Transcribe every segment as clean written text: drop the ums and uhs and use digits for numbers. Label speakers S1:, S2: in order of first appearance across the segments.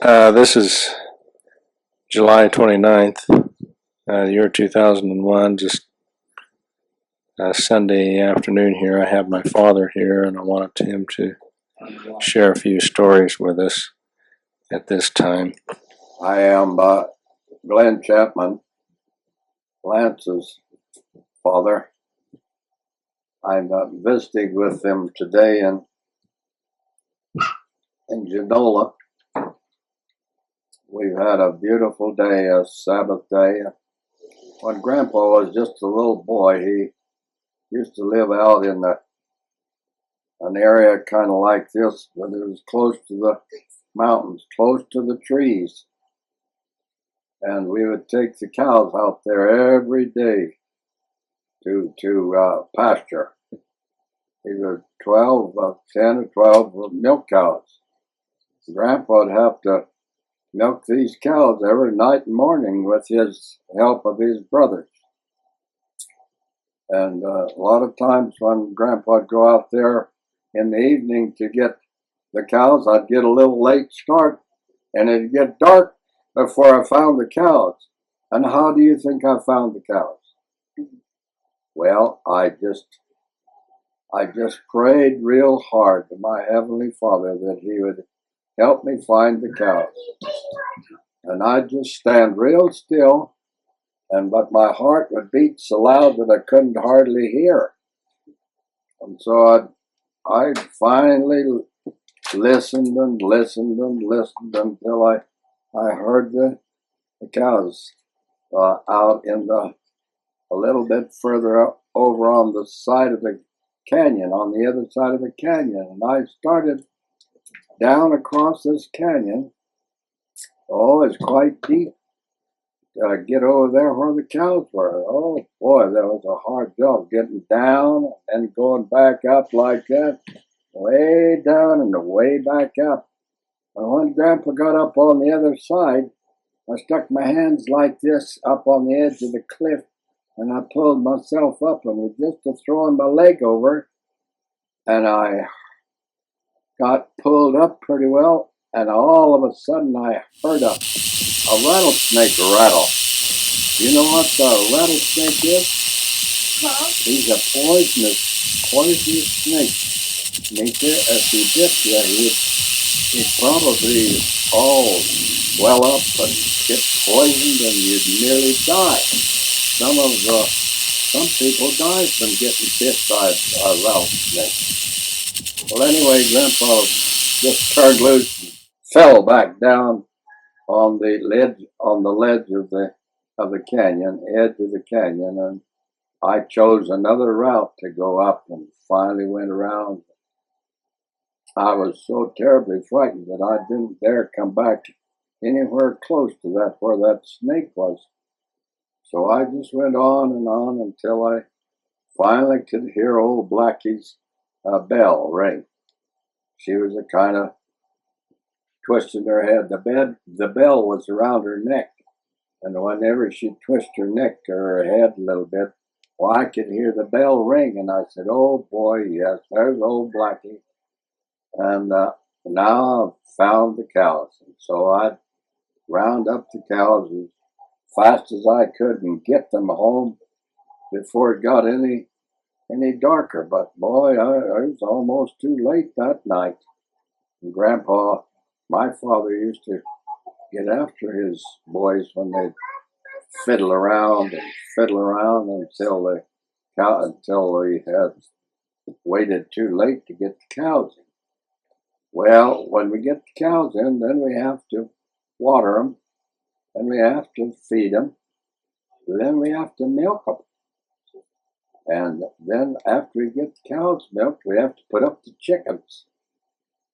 S1: This is July 29th, year 2001, just Sunday afternoon here. I have my father here, and I wanted him to share a few stories with us at this time.
S2: I am Glenn Chapman, Lance's father. I'm visiting with him today in Genola. We've had a beautiful day, a Sabbath day. When Grandpa was just a little boy, he used to live out in an area kind of like this, but it was close to the mountains, close to the trees. And we would take the cows out there every day to pasture. Either 10 or 12 milk cows. Grandpa would have to milk these cows every night and morning with his help of his brothers. And a lot of times when Grandpa would go out there in the evening to get the cows, I'd get a little late start, and it'd get dark before I found the cows. And how do you think I found the cows? Well, I just prayed real hard to my Heavenly Father that He would help me find the cows. And I'd just stand real still, but my heart would beat so loud that I couldn't hardly hear. And so I finally listened and listened and listened until I heard the cows out in a little bit further up over on the side of the canyon, on the other side of the canyon. And I started down across this canyon. Oh, it's quite deep. Get over there where the cows were. Oh boy, that was a hard job getting down and going back up like that, way down and way back up. And when Grandpa got up on the other side, I stuck my hands like this up on the edge of the cliff, and I pulled myself up and was just throwing my leg over, and I got pulled up pretty well, and all of a sudden I heard a rattlesnake rattle. You know what a rattlesnake is? He's a poisonous snake. And if he bit you, he'd probably swell up and get poisoned, and you'd nearly die. Some people die from getting bit by a rattlesnake. Well, anyway, Grandpa just turned loose and fell back down on the ledge of the canyon, edge of the canyon, and I chose another route to go up and finally went around. I was so terribly frightened that I didn't dare come back anywhere close to that where that snake was. So I just went on until I finally could hear old Blackie's bell ring. She was a kind of twisting her head. The bell was around her neck, and whenever she'd twist her neck or her head a little bit, well, I could hear the bell ring, and I said, "Oh boy, yes, there's old Blackie." And now I've found the cows, and so I'd round up the cows as fast as I could and get them home before it got any darker. But boy, it was almost too late that night. And Grandpa, my father, used to get after his boys when they'd fiddle around until we had waited too late to get the cows in. Well, when we get the cows in, then we have to water them, then we have to feed them, then we have to milk them. And then after we get the cows milked, we have to put up the chickens.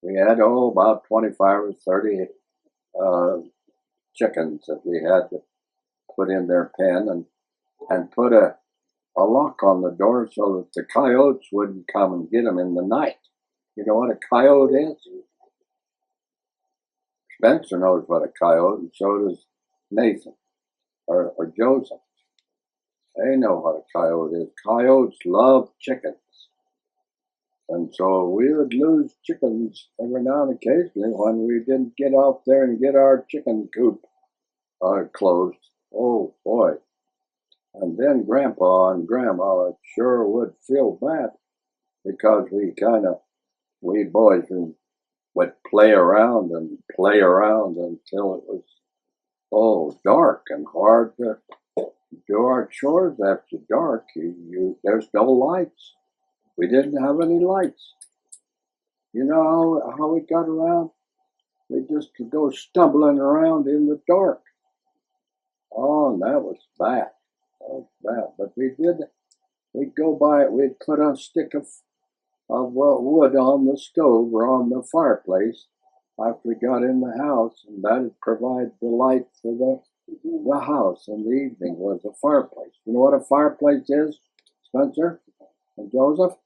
S2: We had, about 25 or 30 chickens that we had to put in their pen and put a lock on the door so that the coyotes wouldn't come and get them in the night. You know what a coyote is? Spencer knows what a coyote, and so does Nathan or Joseph. They know what a coyote is. Coyotes love chickens. And so we would lose chickens every now and occasionally when we didn't get out there and get our chicken coop closed. Oh boy. And then Grandpa and Grandma sure would feel bad because we boys would play around until it was dark and hard to do our chores after dark. There's no lights. We didn't have any lights. You know how we got around? We just could go stumbling around in the dark. Oh, and that was bad. That was bad. But we'd go by it, we'd put a stick of wood on the stove or on the fireplace after we got in the house, and that'd provide the light for the house in the evening was a fireplace. You know what a fireplace is, Spencer and Joseph?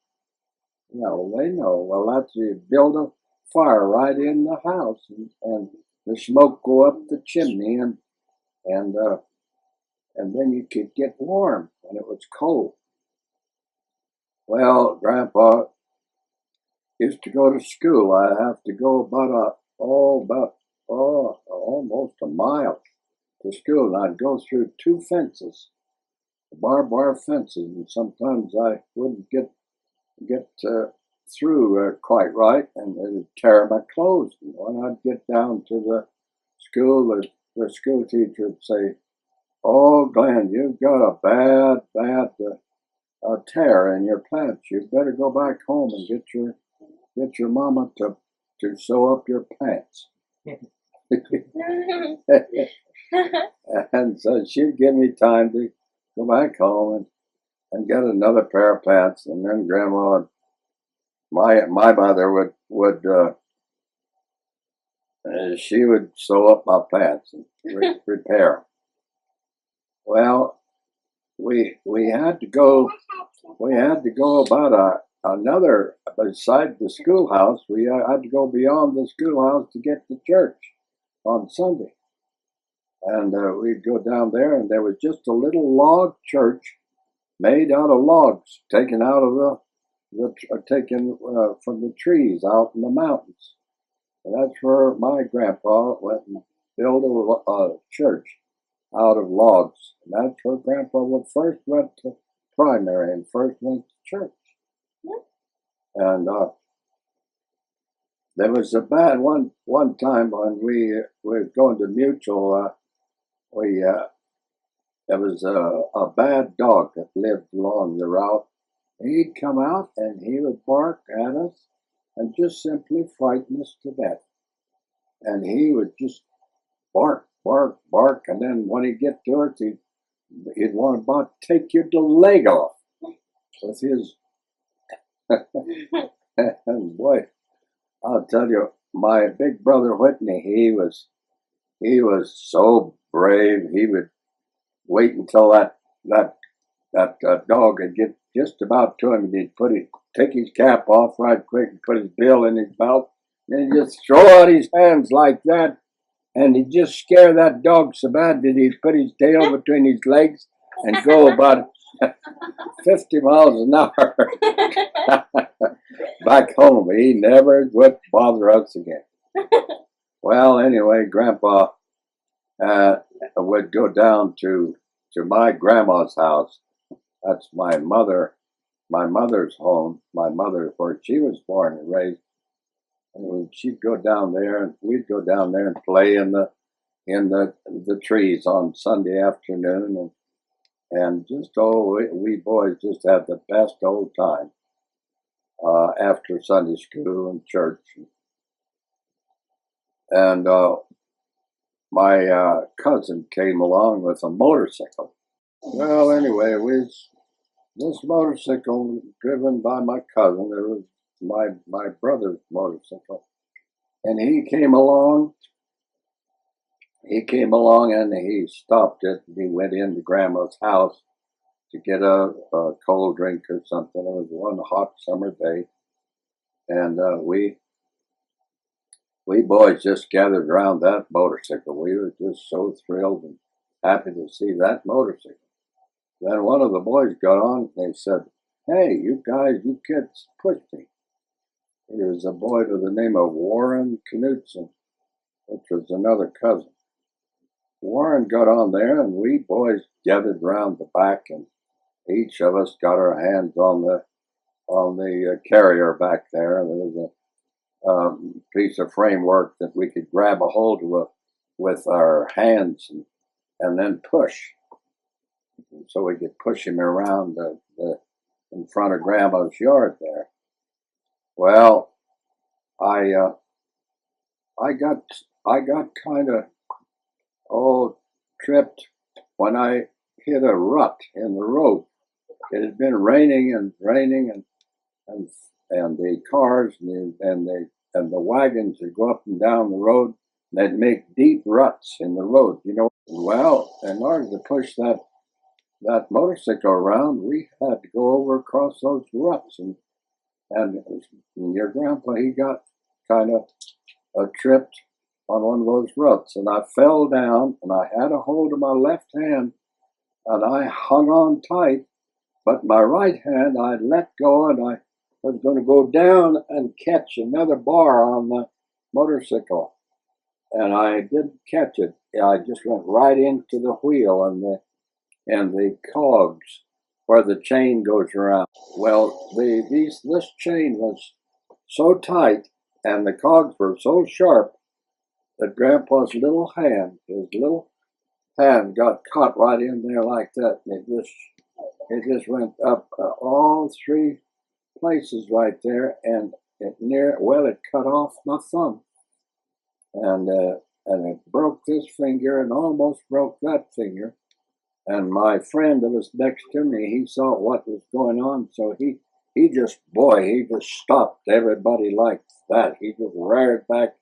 S2: No, they know. Well, that's you build a fire right in the house, and the smoke go up the chimney, and then you could get warm when it was cold. Well, Grandpa used to go to school. I have to go about almost a mile to school, and I'd go through two fences, barbed wire fences, and sometimes I wouldn't get through quite right, and it'd tear my clothes. And when I'd get down to the school, the school teacher would say, "Oh, Glenn, you've got a bad tear in your pants. You better go back home and get your mama to sew up your pants." And so she'd give me time to go back home and get another pair of pants, and then Grandma, my mother would she would sew up my pants and repair them. Well, we had to go about another beside the schoolhouse. We had to go beyond the schoolhouse to get to church on Sunday, and we'd go down there, and there was just a little log church made out of logs taken out of taken from the trees out in the mountains. And that's where my grandpa went and built a church out of logs. And that's where Grandpa first went to primary and first went to church. And there was a bad one time when we were going to Mutual. There was a bad dog that lived along the route. He'd come out and he would bark at us and just simply frighten us to death. And he would just bark, bark, bark, and then when he'd get to us, he'd want to about take your leg off with his. And boy, I'll tell you, my big brother Whitney, he was so brave. He would wait until that dog would get just about to him, and he'd take his cap off right quick and put his bill in his mouth, and he'd just throw out his hands like that, and he'd just scare that dog so bad that he'd put his tail between his legs and go about 50 miles an hour back home. He never would bother us again. Well, anyway, Grandpa would go down to my grandma's house. That's my mother's home. My mother, where she was born and raised. And she'd go down there, and we'd go down there and play in the trees on Sunday afternoon, and just we boys just had the best old time after Sunday school and church. And my cousin came along with a motorcycle. Well, anyway, this motorcycle driven by my cousin. It was my brother's motorcycle, and he came along and he stopped it, and he went into Grandma's house to get a cold drink or something. It was one hot summer day, and we boys just gathered around that motorcycle. We were just so thrilled and happy to see that motorcycle. Then one of the boys got on and they said, "Hey, you kids pushed me." He was a boy by the name of Warren Knudsen, which was another cousin. Warren got on there, and we boys gathered round the back, and each of us got our hands on the carrier back there. There was a piece of framework that we could grab a hold of with our hands and then push. So we could push him around in front of Grandma's yard there. Well, I got kind of tripped when I hit a rut in the road. It had been raining and the cars and the wagons would go up and down the road, and they'd make deep ruts in the road. Well, in order to push that motorcycle around, we had to go over across those ruts, and your grandpa, he got kind of tripped on one of those ruts, and I fell down, and I had a hold of my left hand, and I hung on tight, but my right hand I let go, and I was going to go down and catch another bar on the motorcycle, and I didn't catch it. I just went right into the wheel and the cogs where the chain goes around. Well, this chain was so tight and the cogs were so sharp that Grandpa's his little hand got caught right in there like that, and it just went up all three places right there, and it cut off my thumb, and it broke this finger and almost broke that finger. And my friend that was next to me, he saw what was going on, so he just stopped everybody like that. He just reared back.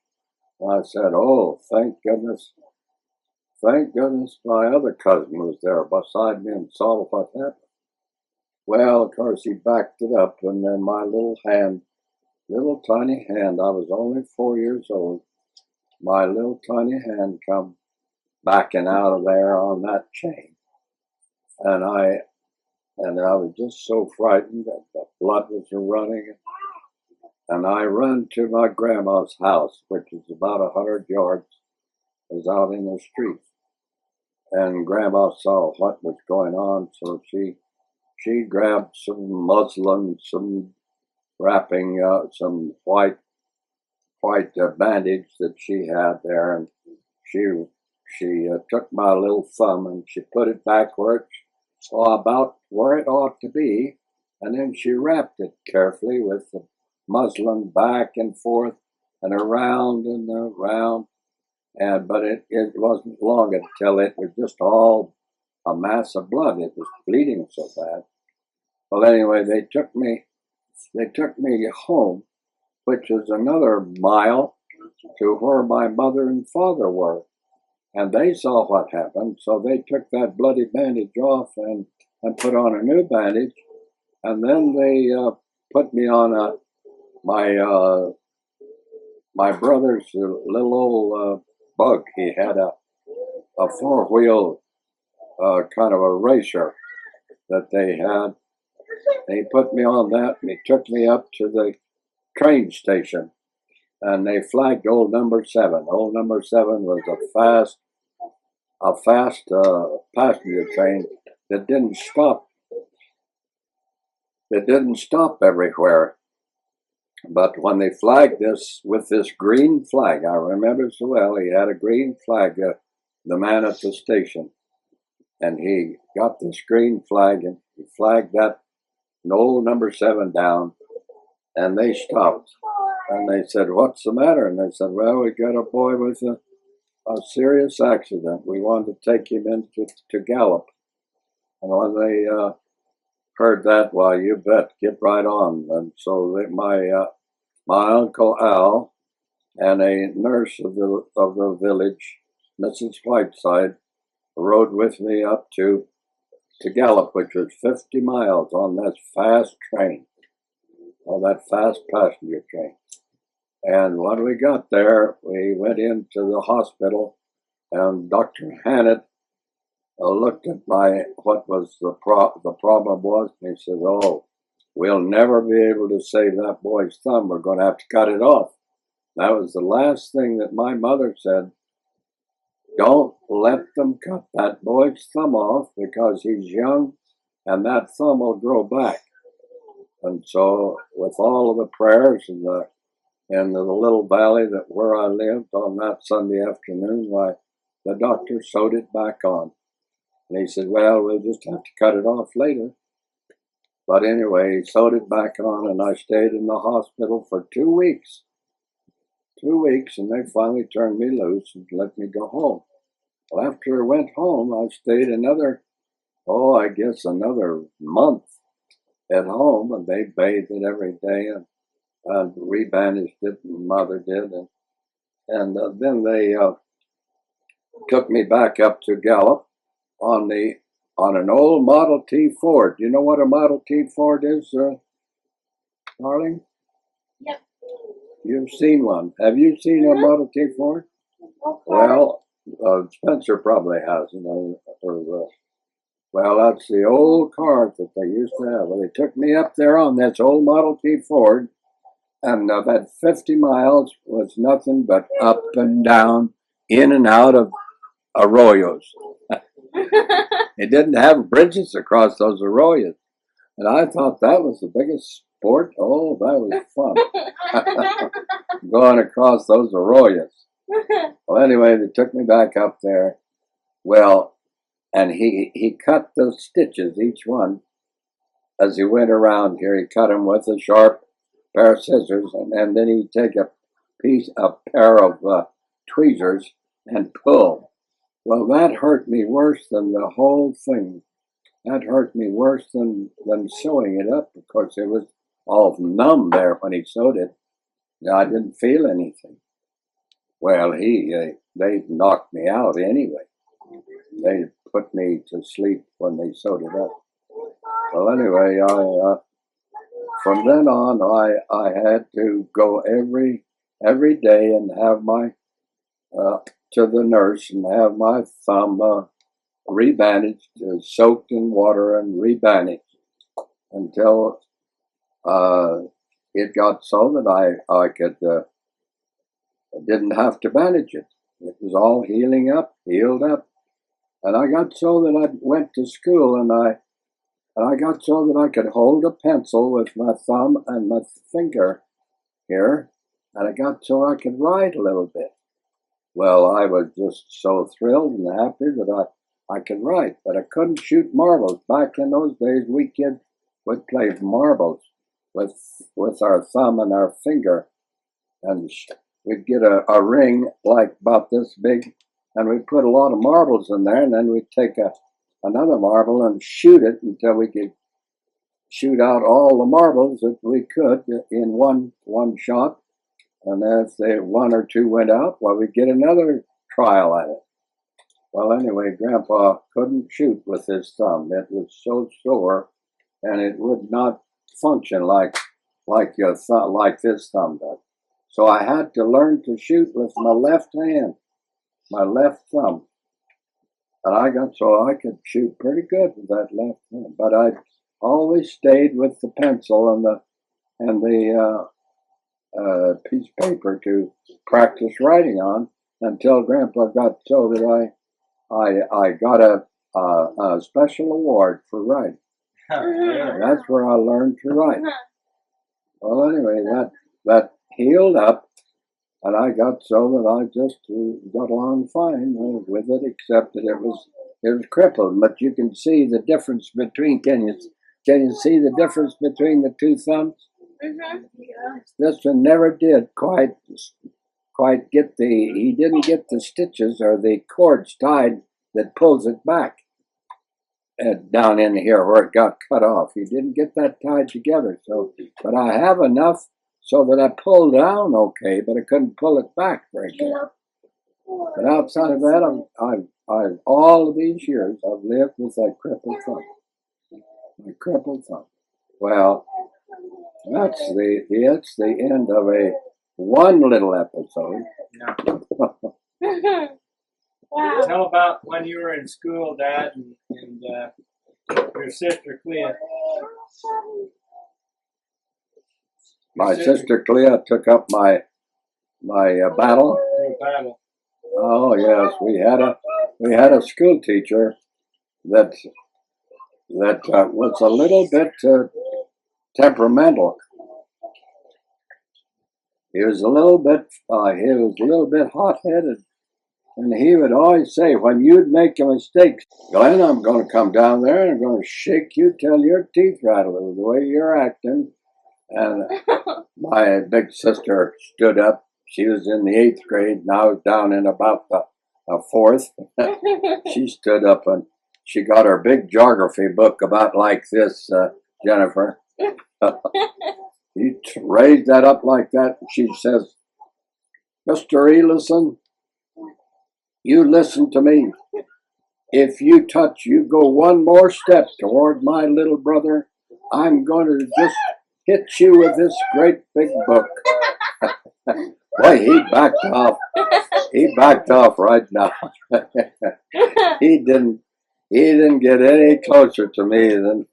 S2: I said, "Oh, thank goodness my other cousin was there beside me and saw what happened." Well, of course, he backed it up, and then my little tiny hand, I was only 4 years old, my little tiny hand come backing out of there on that chain. And I was just so frightened that the blood was running. And I run to my grandma's house, which is about 100 yards, was out in the street. And Grandma saw what was going on, so she grabbed some muslin, some wrapping, some white bandage that she had there, and she took my little thumb and she put it back about where it ought to be, and then she wrapped it carefully with the muslin back and forth and around and around, but it wasn't long until it was just all a mass of blood. It was bleeding so bad. Well, anyway, they took me home, which was another mile to where my mother and father were. And they saw what happened, so they took that bloody bandage off and put on a new bandage. And then they put me on my brother's little old bug. He had a four-wheel kind of a racer that they had. And he put me on that, and he took me up to the train station, and they flagged old number 7. Old number 7 was a fast passenger train that didn't stop. It didn't stop everywhere. But when they flagged this with this green flag, I remember so well, he had a green flag, the man at the station, and he got this green flag and he flagged that old number 7 down, and they stopped. And they said, "What's the matter?" And they said, "Well, we got a boy with a serious accident. We wanted to take him to Gallup." And when they heard that, well, you bet, get right on. And so my Uncle Al and a nurse of the village, Mrs. Whiteside, rode with me up to Gallup, which was 50 miles on that fast train, on that fast passenger train. And when we got there, we went into the hospital, and Dr. Hannett looked at what was the problem was, and he said, "Oh, we'll never be able to save that boy's thumb. We're going to have to cut it off. That was the last thing that my mother said. Don't let them cut that boy's thumb off because he's young and that thumb will grow back. And so with all of the prayers and the little valley that where I lived on that Sunday afternoon, the doctor sewed it back on. And he said, well, we'll just have to cut it off later. But anyway, he sewed it back on, and I stayed in the hospital for 2 weeks. 2 weeks, and they finally turned me loose and let me go home. Well, after I went home, I stayed another month at home, and they bathed it every day and rebandaged it, and Mother did. And then they took me back up to Gallup on an old Model T Ford. Do you know what a Model T Ford is, darling?
S3: Yep.
S2: You've seen one. Have you seen a Model T Ford? Well, Spencer probably has, well, that's the old car that they used to have. Well, they took me up there on this old Model T Ford, and that 50 miles was nothing but up and down, in and out of arroyos. It didn't have bridges across those arroyos. And I thought that was the biggest sport. Oh, that was fun. Going across those arroyos. Well, anyway, they took me back up there. Well, and he cut the stitches, each one, as he went around here. He cut them with a sharp pair of scissors, and then he'd take a pair of tweezers and pull. Well, that hurt me worse than the whole thing. That hurt me worse than sewing it up, because it was all numb there when he sewed it. I didn't feel anything. Well, they knocked me out anyway. They put me to sleep when they sewed it up. Well, anyway, from then on, I had to go every day and have my to the nurse and have my thumb rebandaged, soaked in water and rebandaged until it got so that I could didn't have to bandage it. It was all healed up, and I got so that I went to school, and I got so that I could hold a pencil with my thumb and my finger here, and I got so I could write a little bit. Well, I was just so thrilled and happy that I could write, but I couldn't shoot marbles. Back in those days, we kids would play marbles with our thumb and our finger, and we'd get a ring like about this big, and we'd put a lot of marbles in there, and then we'd take another marble and shoot it until we could shoot out all the marbles that we could in one shot. And if one or two went out, well, we'd get another trial at it. Well, anyway, Grandpa couldn't shoot with his thumb. It was so sore, and it would not function like this thumb does. So I had to learn to shoot with my left hand, my left thumb. And I got so I could shoot pretty good with that left hand. But I always stayed with the pencil and the piece of paper to practice writing on until Grandpa got so that I got a special award for writing. That's where I learned to write. Well, anyway, that healed up, and I got so that I just got along fine with it, except that it was crippled. But you can see the difference between. Can you see the difference between the two thumbs?
S3: Mm-hmm. Yeah.
S2: This one never did quite get he didn't get the stitches or the cords tied that pulls it back down in here where it got cut off. He didn't get that tied together. So, but I have enough so that I pulled down okay, but I couldn't pull it back very good. But outside of that, I've all of these years I've lived with that crippled thumb. My crippled thumb. Well, that's the end of one little episode.
S3: Yeah. Wow.
S4: Tell about when you were in school, Dad, and your sister Clea.
S2: My sister Clea took up my battle.
S4: Your battle.
S2: Oh yes, we had a school teacher that was a little bit temperamental. He was a little bit hot-headed, and he would always say, when you'd make a mistake, Glenn, I'm going to come down there and I'm going to shake you till your teeth rattle the way you're acting. And my big sister stood up. She was in the 8th grade, and I was down in about the 4th. She stood up and she got her big geography book about like this, Jennifer. He raised that up like that, and she says, Mr. Elison, you listen to me. If you go one more step toward my little brother, I'm going to just hit you with this great big book. Boy, he backed off. He backed off right now. He didn't get any closer to me than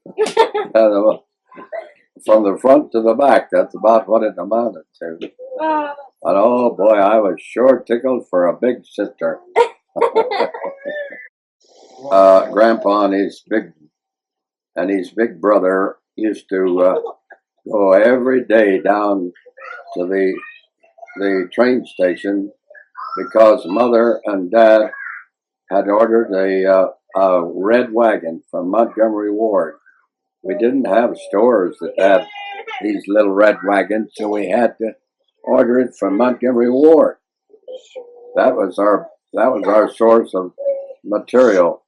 S2: from the front to the back. That's about what it amounted to. But oh boy, I was sure tickled for a big sister. Grandpa and his big brother used to go every day down to the train station because Mother and Dad had ordered a red wagon from Montgomery Ward. We didn't have stores that had these little red wagons, so we had to order it from Montgomery Ward. That was our source of material.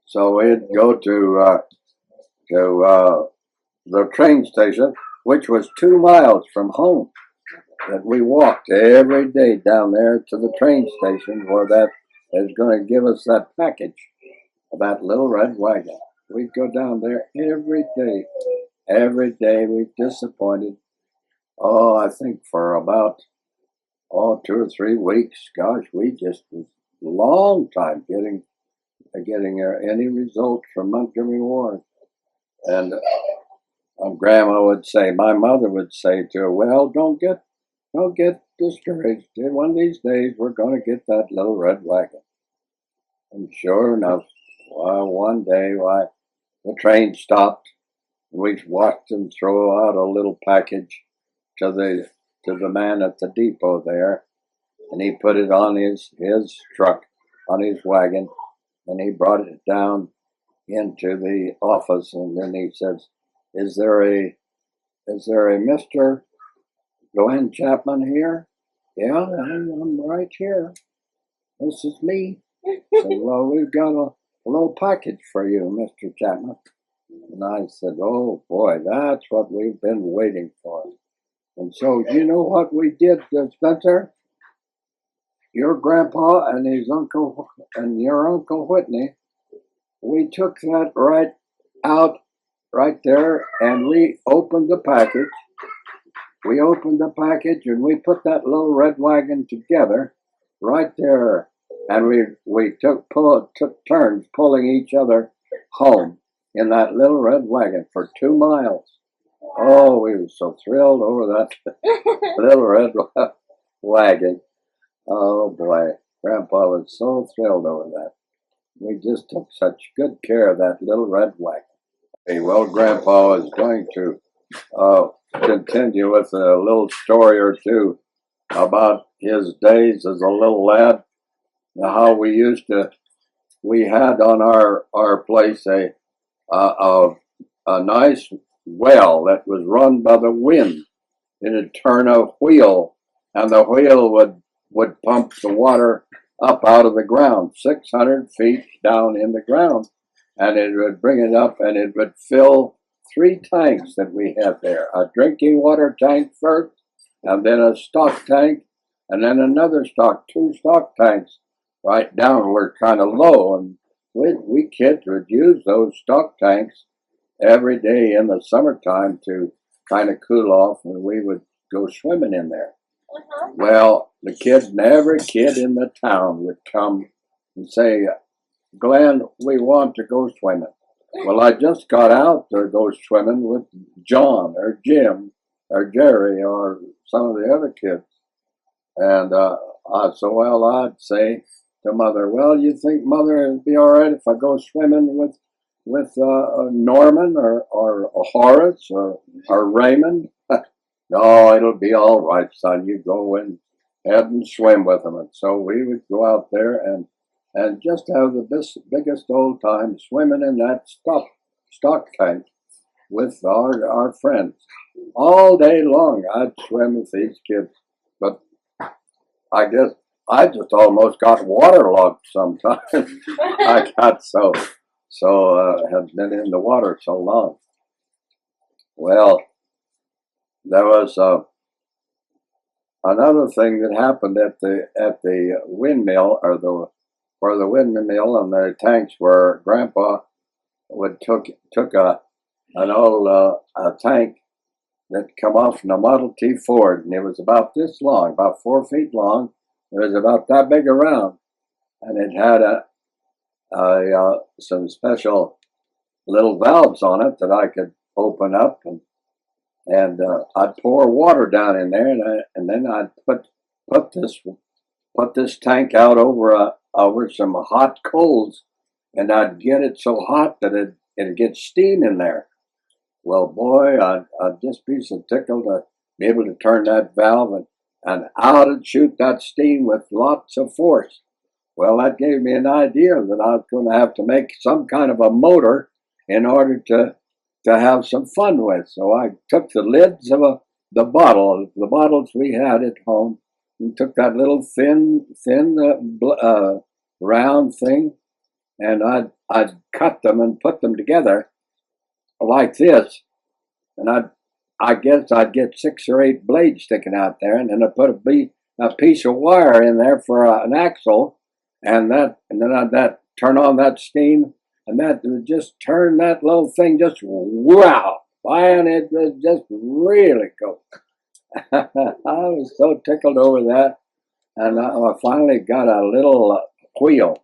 S2: So we'd go to the train station, which was 2 miles from home. That we walked every day down there to the train station where that is going to give us that package of that little red wagon. We'd go down there every day. Every day we disappointed. Oh, I think for about 2 or 3 weeks. Gosh, we just was a long time getting any result from Montgomery Ward. And Grandma would say, my mother would say to her, well, don't get discouraged. One of these days we're going to get that little red wagon. And sure enough, one day the train stopped. We watched them throw out a little package to the man at the depot there, and he put it on his truck, on his wagon, and he brought it down into the office, and then he says, is there a Mr. Glenn Chapman here? Yeah, I'm right here. This is me. I said, well, we've got a little package for you, Mr. Chapman. And I said, oh boy, that's what we've been waiting for. And so, you know what we did, Spencer? Your grandpa and his uncle and your Uncle Whitney, we took that right out right there, and we opened the package. We opened the package and we put that little red wagon together right there, and we took turns pulling each other home in that little red wagon for 2 miles. Oh, we were so thrilled over that little red wagon. Oh boy, Grandpa was so thrilled over that. We just took such good care of that little red wagon. Hey, well, Grandpa is going to continue with a little story or two about his days as a little lad, and how we had on our place a nice well that was run by the wind. It'd turn a wheel, and the wheel would pump the water up out of the ground, 600 feet down in the ground, and it would bring it up, and it would fill 3 tanks that we had there. A drinking water tank first, and then a stock tank, and then another 2 stock tanks, right downward, kind of low. And we kids would use those stock tanks every day in the summertime to kind of cool off, and we would go swimming in there. Well, every kid in the town would come and say, Glenn, we want to go swimming. Well, I just got out to go swimming with John or Jim or Jerry or some of the other kids. And I'd say to Mother, well, you think Mother it'd be all right if I go swimming with Norman or Horace or Raymond? No, it'll be all right, son. You go and head and swim with them. And so we would go out there and just have the biggest old time swimming in that stock tank with our friends. All day long I'd swim with these kids. But I guess I just almost got waterlogged sometimes. I got so had been in the water so long. Well, there was another thing that happened at the windmill where the windmill and the tanks were. Grandpa took an old a tank that come off from a Model T Ford, and it was about this long, about 4 feet long. It was about that big around, and it had some special little valves on it that I could open up, and I'd pour water down in there, and then I'd put this tank out over some hot coals, and I'd get it so hot that it'd get steam in there. Well, boy, I'd just be so tickled to be able to turn that valve and out and shoot that steam with lots of force. Well, that gave me an idea that I was going to have to make some kind of a motor in order to have some fun with. So I took the lids of the bottles we had at home, and took that little thin round thing, and I'd cut them and put them together like this, and I guess I'd get 6 or 8 blades sticking out there, and then I put a piece of wire in there for an axle, and then I'd turn on that steam, and that would just turn that little thing just wow, and it was just really cool. I was so tickled over that, and I finally got a little wheel.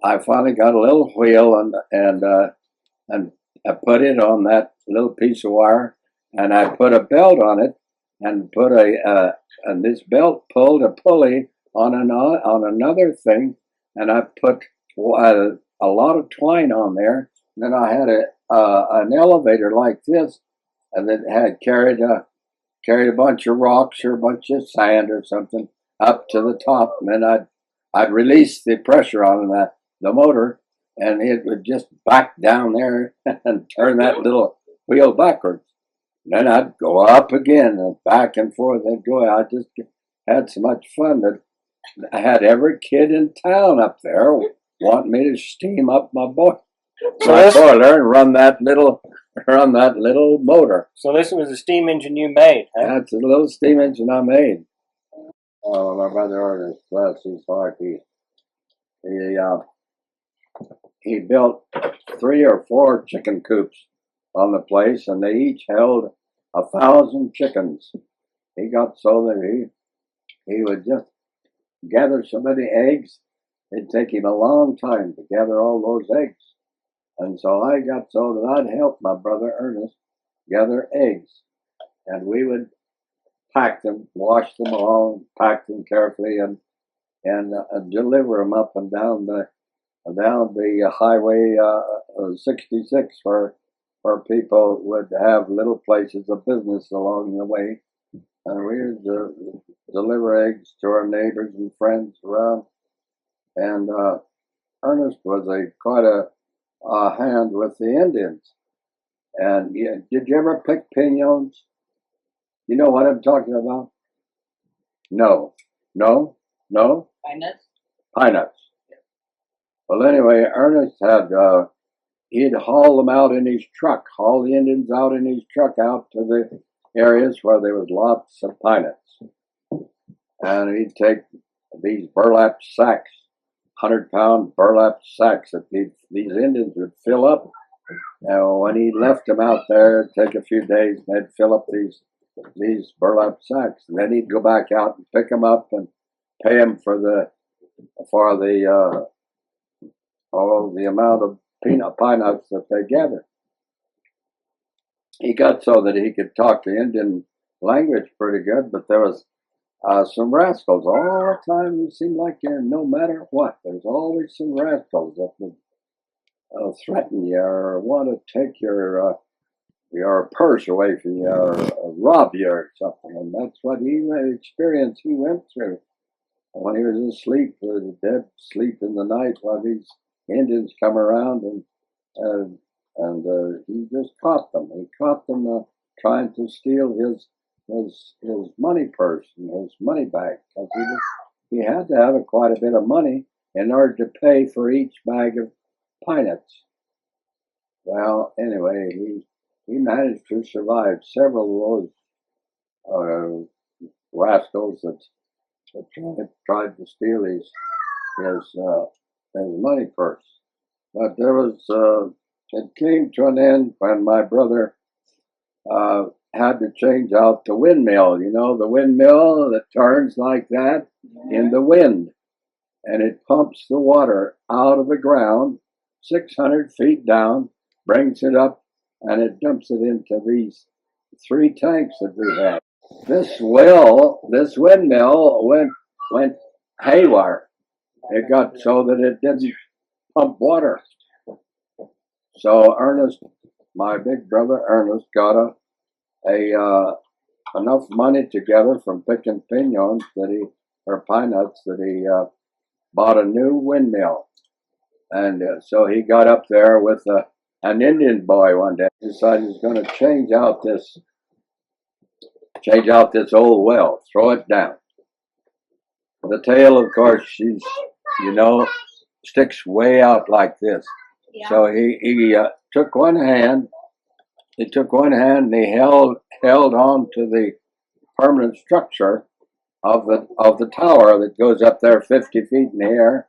S2: I finally got a little wheel, and I put it on that little piece of wire, and I put a belt on it, and and this belt pulled a pulley on another thing, and I put a lot of twine on there. And then I had an elevator like this, and it had carried a bunch of rocks or a bunch of sand or something up to the top, and then I'd release the pressure on the motor, and it would just back down there and turn that little wheel backwards. And then I'd go up again and back and forth. I'd go. I just had so much fun that I had every kid in town up there wanting me to steam up my boiler and run that little motor.
S4: So this was a steam engine you made, huh?
S2: That's a little steam engine I made. Oh, my brother Ernest, bless his heart, he built 3 or 4 chicken coops on the place, and they each held 1,000 chickens. He got so that he would just gather so many eggs, it'd take him a long time to gather all those eggs. And so I got so that I'd help my brother Ernest gather eggs, and we would pack them, wash them all, pack them carefully, and deliver them up and down the highway 66 where people would have little places of business along the way, and we would deliver eggs to our neighbors and friends around. And Ernest was quite a hand with the Indians. And did you ever pick piñons? You know what I'm talking about? No.
S3: Pine nuts?
S2: Pine nuts. Well, anyway, Ernest he'd haul them out in his truck, haul the Indians out in his truck out to the areas where there was lots of pine nuts. And he'd take these burlap sacks, 100-pound burlap sacks that these Indians would fill up. Now, when he left them out there, it'd take a few days, and they'd fill up these burlap sacks. And then he'd go back out and pick them up and pay them for the amount of pine nuts that they gathered. He got so that he could talk the Indian language pretty good, but there was some rascals all the time. It seemed like no matter what, there's always some rascals that would threaten you or want to take your purse away from you or rob you or something. And that's what experience he went through when he was asleep, dead sleep in the night, while these Indians come around and he just caught them. He caught them trying to steal his money purse and his money bag, because he had to have quite a bit of money in order to pay for each bag of pine nuts. Well, anyway, he managed to survive several of those rascals that tried to steal his money purse. But there was it came to an end when my brother had to change out the windmill. You know, the windmill that turns like that in the wind, and it pumps the water out of the ground 600 feet down, brings it up, and it dumps it into these 3 tanks that we had. This windmill went haywire. It got so that it didn't pump water. So Ernest, my big brother Ernest, got enough money together from picking piñons or pine nuts that he bought a new windmill. And so he got up there with an Indian boy one day. He decided he was going to change out this old well, throw it down. The tail, of course, sticks way out like this. Yeah. So he took one hand. He took one hand and he held on to the permanent structure of the tower that goes up there 50 feet in the air.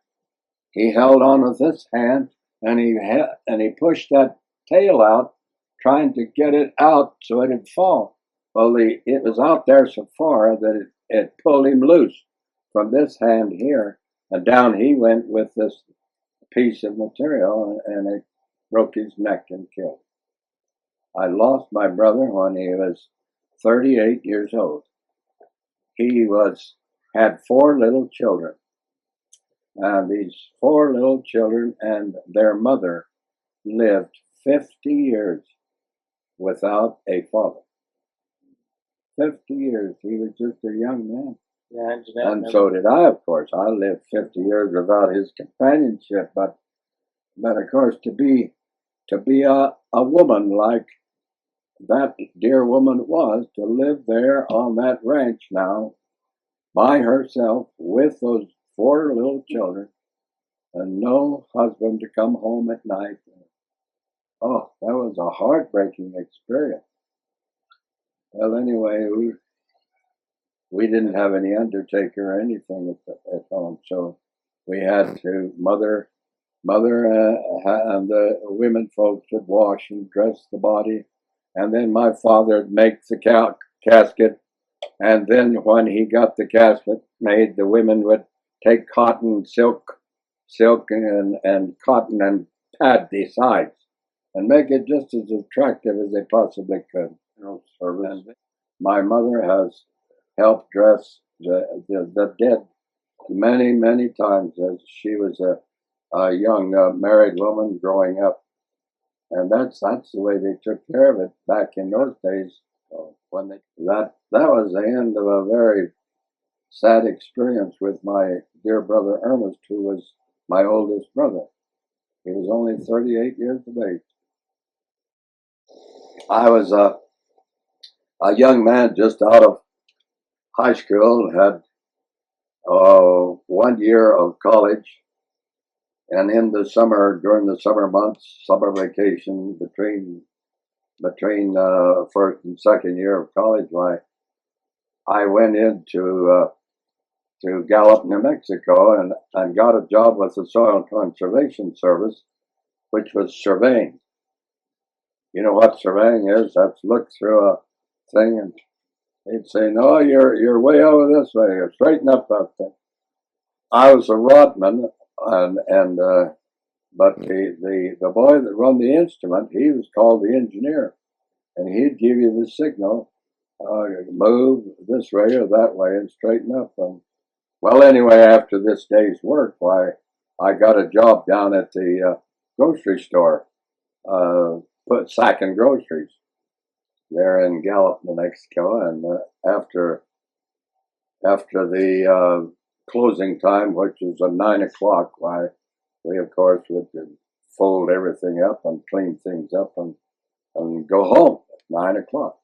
S2: He held on with this hand and he pushed that tail out, trying to get it out so it'd fall. Well, it was out there so far that it pulled him loose from this hand here, and down he went with this piece of material, and it broke his neck and killed. I lost my brother when he was 38 years old. He had 4 little children, and these 4 little children and their mother lived 50 years without a father. 50 years. He was just a young man. Yeah, and so did I, of course. I lived 50 years without his companionship, but of course, to be a woman like that dear woman was, to live there on that ranch now by herself with those 4 little children and no husband to come home at night. Oh, that was a heartbreaking experience. Well, anyway, we didn't have any undertaker or anything at home, so we had to mother and the women folks would wash and dress the body, and then my father would make the casket, and then when he got the casket made, the women would take cotton, silk and cotton and pad the sides and make it just as attractive as they possibly could. My mother has helped dress the dead many, many times, as she was a young married woman growing up, and that's the way they took care of it back in those days. That was the end of a very sad experience with my dear brother Ernest, who was my oldest brother. He was only 38 years of age. I was a young man just out of high school, had 1 year of college, and in the summer, during the summer months, summer vacation between first and second year of college, I went into to Gallup, New Mexico, and got a job with the Soil Conservation Service, which was surveying. You know what surveying is? That's look through a thing and they'd say, "No, you're way over this way. Straighten up that thing." I was a rodman, and But the boy that run the instrument, he was called the engineer, and he'd give you the signal, move this way or that way and straighten up. And well, anyway, after this day's work, why, I got a job down at the grocery store, sacking groceries there in Gallup, New Mexico. And after the closing time, which was at 9 o'clock, why, we of course would fold everything up and clean things up and go home at 9 o'clock.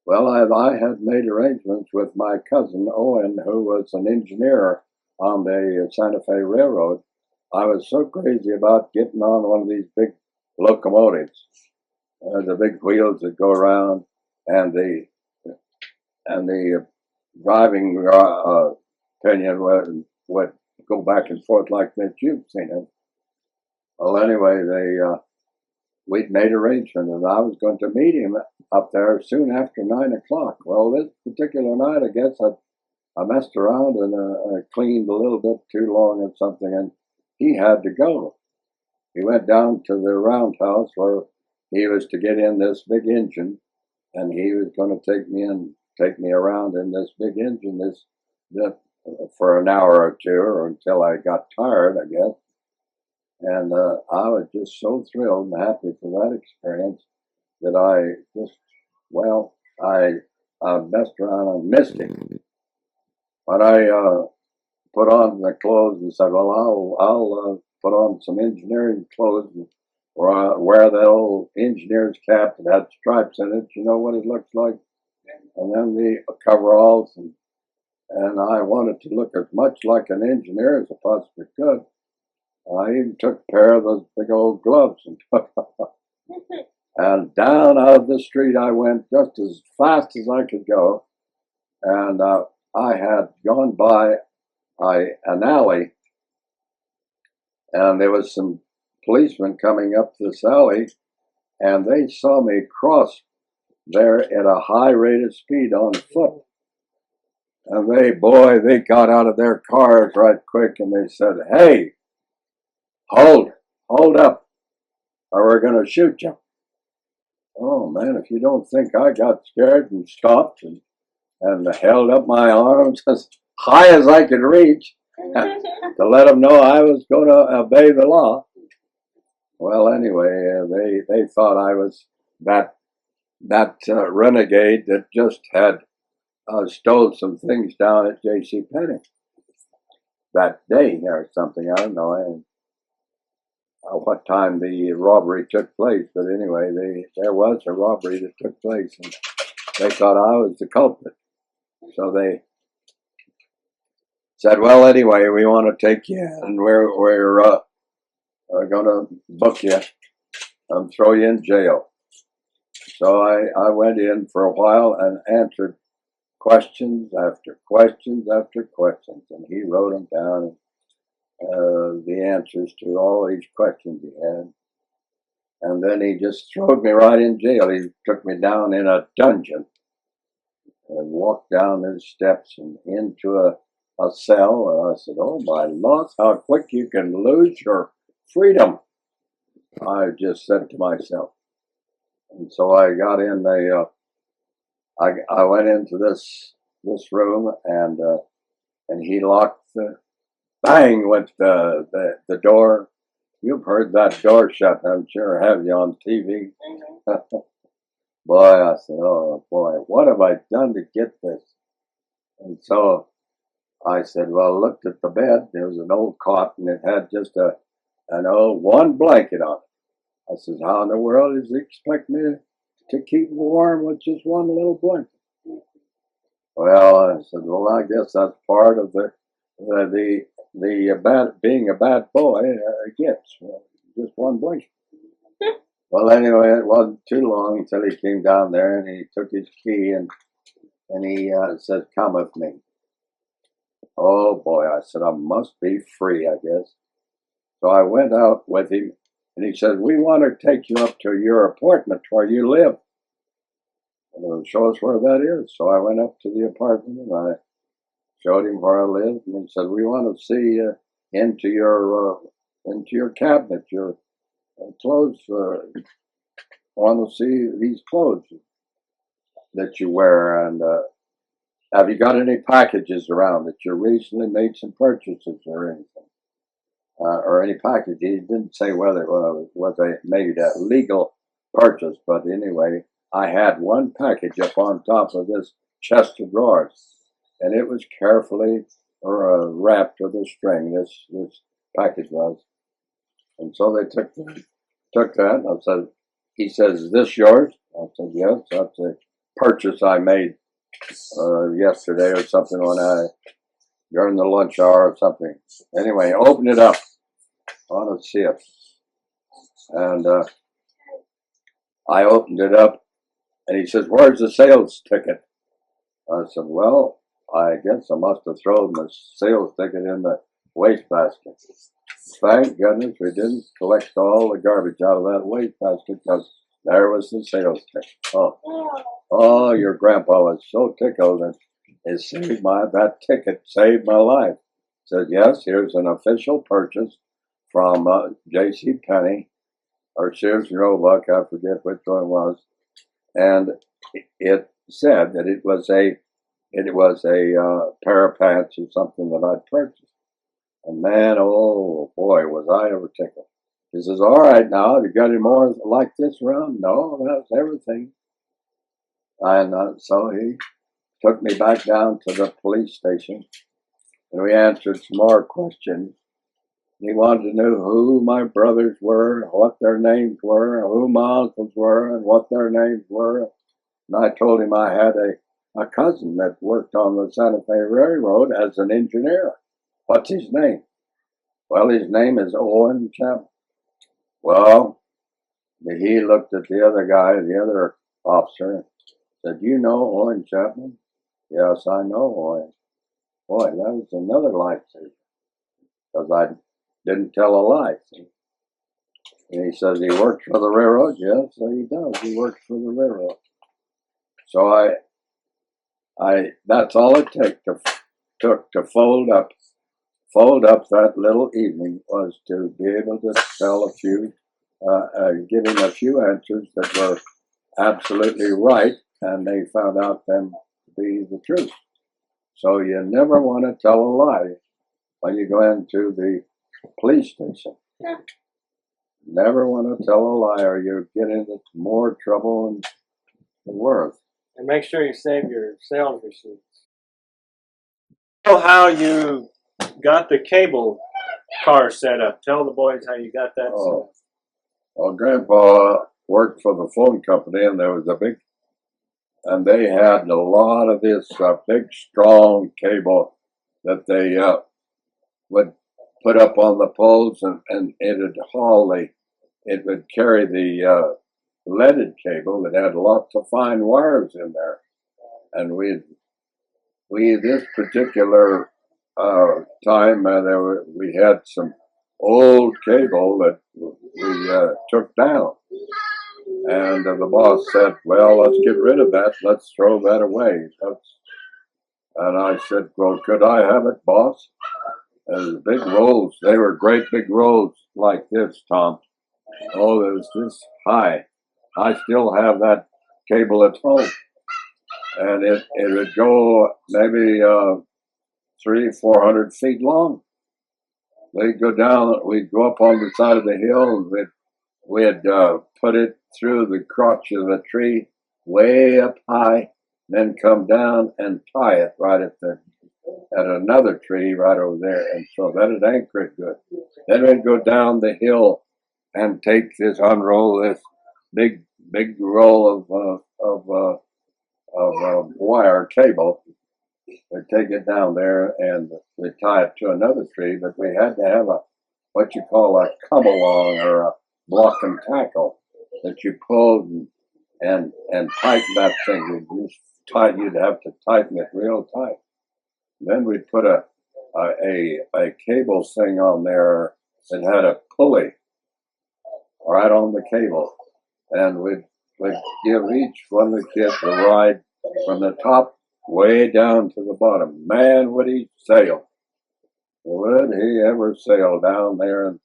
S2: Well, I had made arrangements with my cousin Owen, who was an engineer on the Santa Fe Railroad. I was so crazy about getting on one of these big locomotives, the big wheels that go around, and the driving pinion would go back and forth like that. You've seen it. Well, anyway, we'd made arrangement, and I was going to meet him up there soon after 9 o'clock. Well, this particular night, I guess I messed around and I cleaned a little bit too long or something, and he had to go. He went down to the roundhouse where he was to get in this big engine, and he was going to take me around in this big engine, for an hour or two, or until I got tired, I guess. And I was just so thrilled and happy for that experience that I messed around and missed him. But I put on the clothes and said, well, I'll put on some engineering clothes and wear that old engineer's cap that had stripes in it. You know what it looks like? And then the coveralls, and I wanted to look as much like an engineer as I possibly could. I even took a pair of those big old gloves and down out of the street I went just as fast as I could go. And I had gone by an alley, and there was some policemen coming up this alley, and they saw me cross there at a high rate of speed on foot. And they got out of their cars right quick, and they said, "Hey, hold up, or we're going to shoot you." Oh man, if you don't think I got scared and stopped and held up my arms as high as I could reach to let them know I was going to obey the law. Well, anyway, they thought I was that renegade that just had stole some things down at J.C. Penney that day or something. I don't know what time the robbery took place, but anyway, there was a robbery that took place, and they thought I was the culprit. So they said, "Well, anyway, we want to take you, and we're going to book you and throw you in jail." So I went in for a while and answered questions after questions after questions, and he wrote them down, the answers to all these questions he had. And then he just threw me right in jail. He took me down in a dungeon and walked down the steps and into a cell. And I said, "Oh my Lord, how quick you can lose your freedom," I just said to myself. And so I got in I went into this room, and he locked bang went the door. You've heard that door shut, I'm sure, have you, on TV? Boy, I said, "Oh boy, what have I done to get this?" And so I said, well, looked at the bed. There was an old cot, and it had just an old one blanket on it. I said, how in the world does he expect me to keep warm with just one little blanket? Well, I said, well, I guess that's part of the being a bad boy gets just one blanket. Well, anyway, it wasn't too long until he came down there, and he took his key and he said, "Come with me." Oh boy, I said, I must be free, I guess. So I went out with him, and he said, "We want to take you up to your apartment where you live. And show us where that is." So I went up to the apartment, and I showed him where I lived, and he said, "We want to see into your into your cabinet, your clothes. Want to see these clothes that you wear, and have you got any packages around that you recently made some purchases or anything, or any packages? He didn't say whether was they made a legal purchase, but anyway, I had one package up on top of this chest of drawers, and it was carefully wrapped with a string. This package was, and so they took that. And I said, he says, "Is this yours?" I said, "Yes, that's a purchase I made yesterday or something during the lunch hour or something." Anyway, open it up. I want to see it. And I opened it up, and he says, "Where's the sales ticket?" I said, "Well, I guess I must have thrown the sales ticket in the wastebasket." Thank goodness we didn't collect all the garbage out of that wastebasket, because there was the sales ticket. Oh, your grandpa was so tickled, and that ticket saved my life. Said, "Yes, here's an official purchase from J.C. Penney or Sears and Roebuck, I forget which one it was," and it said that it was a pair of pants or something that I'd purchased. And man, oh boy, was I ever tickled. He says, "All right, now, have you got any more like this around?" "No, that's everything." And so he took me back down to the police station, and we answered some more questions. He wanted to know who my brothers were, what their names were, who my uncles were, and what their names were. And I told him I had a cousin that worked on the Santa Fe Railroad as an engineer. "What's his name?" "Well, his name is Owen Chapman." Well, he looked at the other guy, the other officer, and said, "You know Owen Chapman?" "Yes, I know Owen." Boy, that was another lifesaver, because I didn't tell a lie. And he says, "He works for the railroad?" "Yes, he does. He works for the railroad." So that's all it took to fold up that little evening, was to be able to tell give him a few answers that were absolutely right, and they found out them to be the truth. So you never want to tell a lie when you go into the police station. Never want to tell a lie, or you get into more trouble than worth.
S4: And make sure you save your sales receipts. Tell how you got the cable car set up. Tell the boys how you got that set up.
S2: Well, Grandpa worked for the phone company, and there was and they had a lot of this big, strong cable that they would put up on the poles, and it would carry the leaded cable that had lots of fine wires in there. And this particular time, we had some old cable that we took down. And the boss said, "Well, let's get rid of that. Let's throw that away." And I said, "Well, could I have it, boss?" And big rolls. They were great big rolls like this, Tom. Oh, it was this high. I still have that cable at home. And it would go maybe 300-400 feet long. We'd go up on the side of the hill, and we'd put it through the crotch of the tree way up high, then come down and tie it right at another tree right over there, and so that'd anchor it good. Then we'd go down the hill and unroll this big roll of wire cable. We'd take it down there, and we'd tie it to another tree, but we had to have what you call a come along, or a block and tackle, that you pulled and tighten that thing. You'd have to tighten it real tight. Then we'd put a cable thing on there that had a pulley right on the cable, and we'd give each one of the kids a ride from the top way down to the bottom. Man, would he sail! Would he ever sail down there? And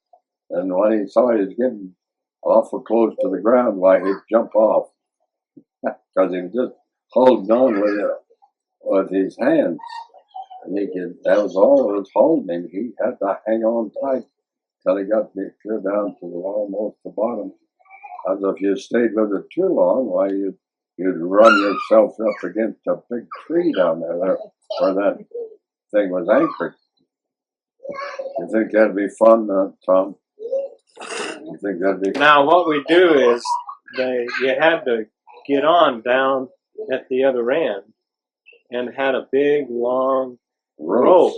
S2: And when he saw he was getting awful close to the ground, why, he'd jump off. Because he was just holding on with his hands. And that was all that was holding him. He had to hang on tight till he got clear down to almost the bottom. As if you stayed with it too long, why, you'd run yourself up against a big tree down there where that thing was anchored. You think that'd be fun, Tom? You think that'd be fun?
S4: Now what we do is you had to get on down at the other end and had a big long rope.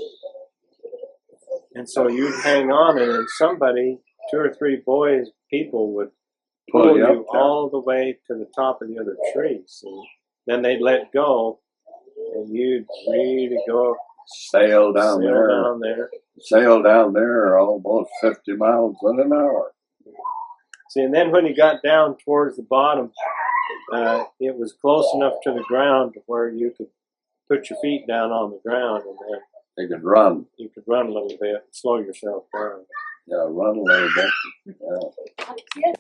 S4: And so you'd hang on, and then somebody, 2 or 3 people would pull you all the way to the top of the other tree. See? Then they'd let go, and you'd really go
S2: sail down there almost 50 miles an hour.
S4: See, and then when you got down towards the bottom, it was close enough to the ground where you could put your feet down on the ground, and then
S2: you could run.
S4: You could run a little bit, slow yourself down.
S2: Yeah, run a little bit. Yeah.